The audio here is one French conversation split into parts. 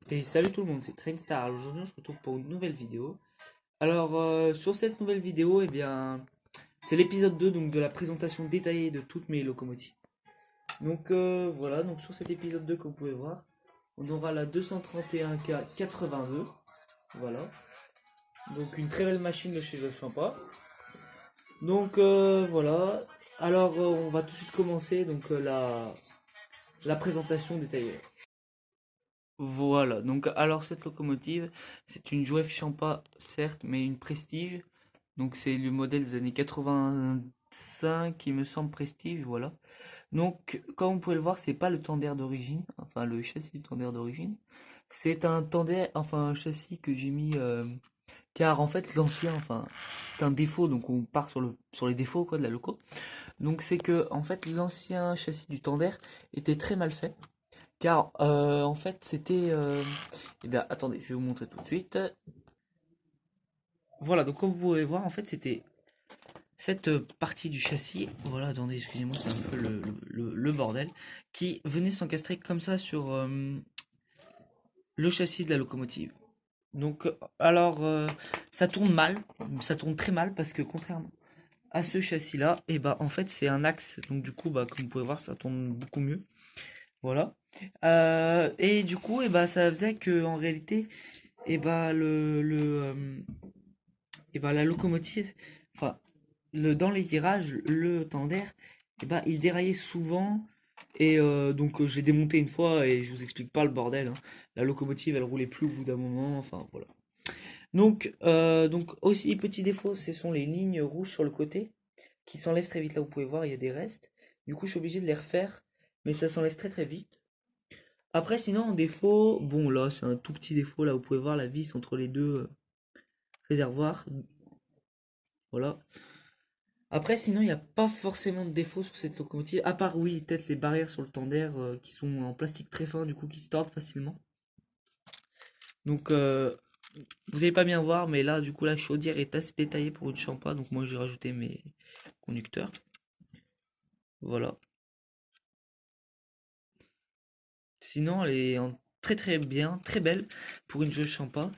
Et salut tout le monde, c'est Trainstar. Alors, aujourd'hui, on se retrouve pour une nouvelle vidéo. Alors, sur cette nouvelle vidéo, eh bien, c'est l'épisode 2 donc, de la présentation détaillée de toutes mes locomotives. Donc, voilà, donc sur cet épisode 2 que vous pouvez voir, on aura la 231K 82. Voilà. Donc, une très belle machine de chez Joseph Champa. Donc, voilà. Alors, on va tout de suite commencer donc, la présentation détaillée. Voilà, donc alors cette locomotive, c'est une Joef Champa, certes, mais une Prestige. Donc c'est le modèle des années 85, qui me semble Prestige, voilà. Donc comme vous pouvez le voir, c'est pas le Tandem d'origine, enfin le châssis du Tandem d'origine. C'est un Tandem, enfin un châssis que j'ai mis, car en fait l'ancien, enfin c'est un défaut, donc on part sur les défauts quoi de la loco. Donc c'est que en fait l'ancien châssis du Tandem était très mal fait. Car en fait c'était... eh bien attendez, je vais vous montrer tout de suite. Voilà, donc comme vous pouvez voir, en fait c'était cette partie du châssis. Voilà, attendez, excusez-moi, c'est un peu le bordel. Qui venait s'encastrer comme ça sur le châssis de la locomotive. Donc alors ça tourne mal, ça tourne très mal parce que contrairement à ce châssis là, et bah en fait c'est un axe. Donc du coup, bah, comme vous pouvez voir, ça tourne beaucoup mieux. Voilà. Et du coup, et bah ça faisait que en réalité, et bah et bah la locomotive, enfin dans les virages, le Tandem, et bah il déraillait souvent. Et donc j'ai démonté une fois et je vous explique pas le bordel, hein. La locomotive elle roulait plus au bout d'un moment, enfin voilà. Donc aussi petit défaut, ce sont les lignes rouges sur le côté qui s'enlèvent très vite. Là vous pouvez voir il y a des restes. Du coup je suis obligé de les refaire, mais ça s'enlève très très vite. Après sinon en défaut, bon là c'est un tout petit défaut, là vous pouvez voir la vis entre les deux réservoirs. Voilà. Après, sinon, il n'y a pas forcément de défaut sur cette locomotive, à part, oui, peut-être les barrières sur le tender qui sont en plastique très fin, du coup, qui se tordent facilement. Donc, vous n'allez pas bien voir, mais là, du coup, la chaudière est assez détaillée pour une Champa, donc moi, j'ai rajouté mes conducteurs. Voilà. Sinon, elle est très très bien, très belle pour une jauge Champa.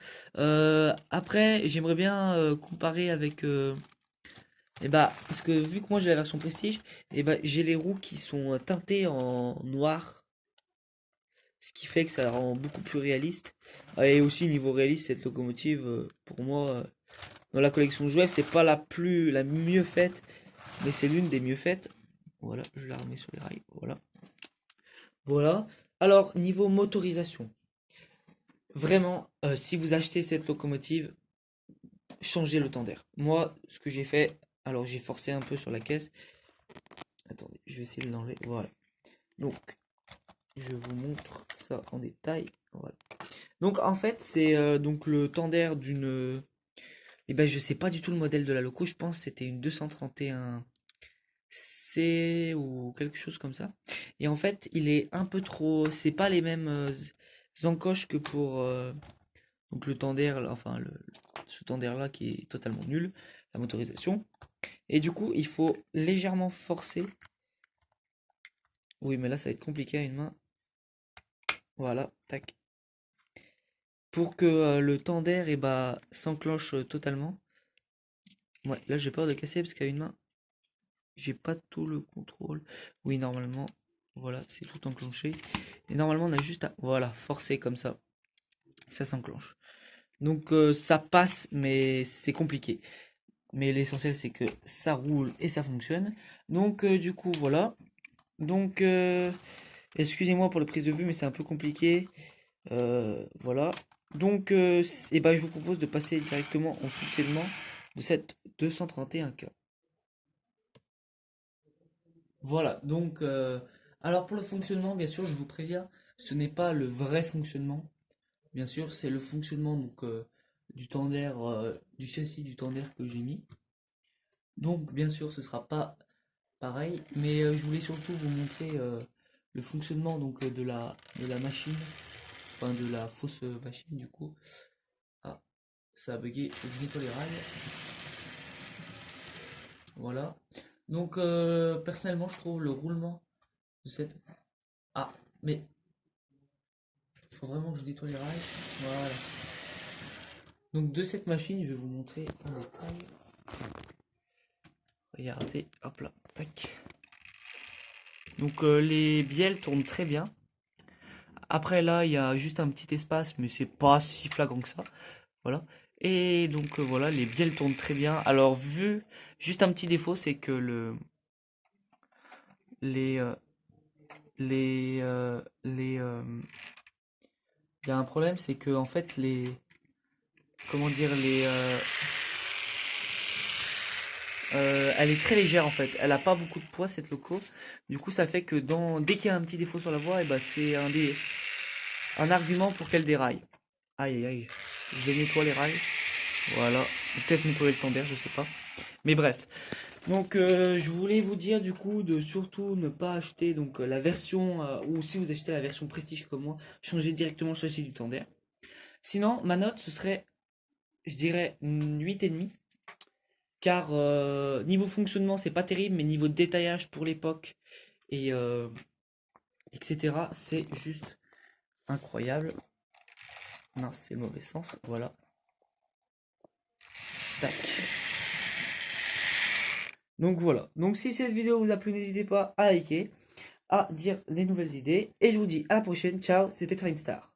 Après, j'aimerais bien comparer avec... et bah, parce que vu que moi j'ai la version Prestige, et bah, j'ai les roues qui sont teintées en noir, ce qui fait que ça la rend beaucoup plus réaliste. Et aussi niveau réaliste, cette locomotive, pour moi, dans la collection Jouef, c'est pas la mieux faite, mais c'est l'une des mieux faites. Voilà, je la remets sur les rails. Voilà. Voilà. Alors, niveau motorisation, vraiment, si vous achetez cette locomotive, changez le tender. Moi, ce que j'ai fait, alors j'ai forcé un peu sur la caisse. Attendez, je vais essayer de l'enlever. Voilà. Donc, je vous montre ça en détail. Voilà. Donc en fait, c'est donc le tender d'une... Eh ben, je sais pas du tout le modèle de la loco, je pense que c'était une 231 C ou quelque chose comme ça. Et en fait, il est un peu trop... C'est pas les mêmes encoches que pour donc le tender, là, enfin ce tender là qui est totalement nul, la motorisation. Et du coup, il faut légèrement forcer. Oui, mais là, ça va être compliqué à une main. Voilà, tac. Pour que le tender eh ben, s'enclenche totalement. Ouais, là j'ai peur de casser parce qu'à une main, j'ai pas tout le contrôle. Oui, normalement, voilà, c'est tout enclenché. Et normalement, on a juste à, voilà, forcer comme ça s'enclenche. Donc ça passe, mais c'est compliqué. Mais l'essentiel, c'est que ça roule et ça fonctionne. Donc du coup, voilà. Donc, excusez-moi pour la prise de vue, mais c'est un peu compliqué. Voilà. Donc, et ben, je vous propose de passer directement au fonctionnement de cette 231K. Voilà, donc, alors pour le fonctionnement, bien sûr, je vous préviens, ce n'est pas le vrai fonctionnement. Bien sûr, c'est le fonctionnement donc, du tender, du châssis du tender que j'ai mis. Donc, bien sûr, ce sera pas pareil, mais je voulais surtout vous montrer le fonctionnement donc, de la machine, enfin de la fausse machine du coup. Ah, ça a bugué, faut que je nettoie les rails. Voilà. Donc, personnellement, je trouve le roulement de cette... Ah, mais faut vraiment que je nettoie les rails. Voilà. Donc de cette machine, je vais vous montrer en détail. Regardez, hop là, tac. Donc les bielles tournent très bien. Après là, il y a juste un petit espace, mais c'est pas si flagrant que ça. Voilà. Et donc voilà, les bielles tournent très bien. Alors vu, juste un petit défaut, c'est que les euh, les il y a un problème, c'est que en fait les comment dire elle est très légère en fait. Elle a pas beaucoup de poids cette loco. Du coup, ça fait que dès qu'il y a un petit défaut sur la voie, et ben c'est un argument pour qu'elle déraille. Aïe aïe aïe. Je vais nettoyer les rails. Voilà. Peut-être nettoyer le tender, je sais pas. Mais bref. Donc je voulais vous dire du coup de surtout ne pas acheter donc la version ou si vous achetez la version prestige comme moi, changez directement le châssis du tender. Sinon, ma note ce serait je dirais 8,5 car niveau fonctionnement, c'est pas terrible mais niveau détaillage pour l'époque et etc., c'est juste incroyable. Non, c'est le mauvais sens, voilà. Tac. Donc voilà. Donc si cette vidéo vous a plu, n'hésitez pas à liker, à dire les nouvelles idées. Et je vous dis à la prochaine. Ciao, c'était Trainstar.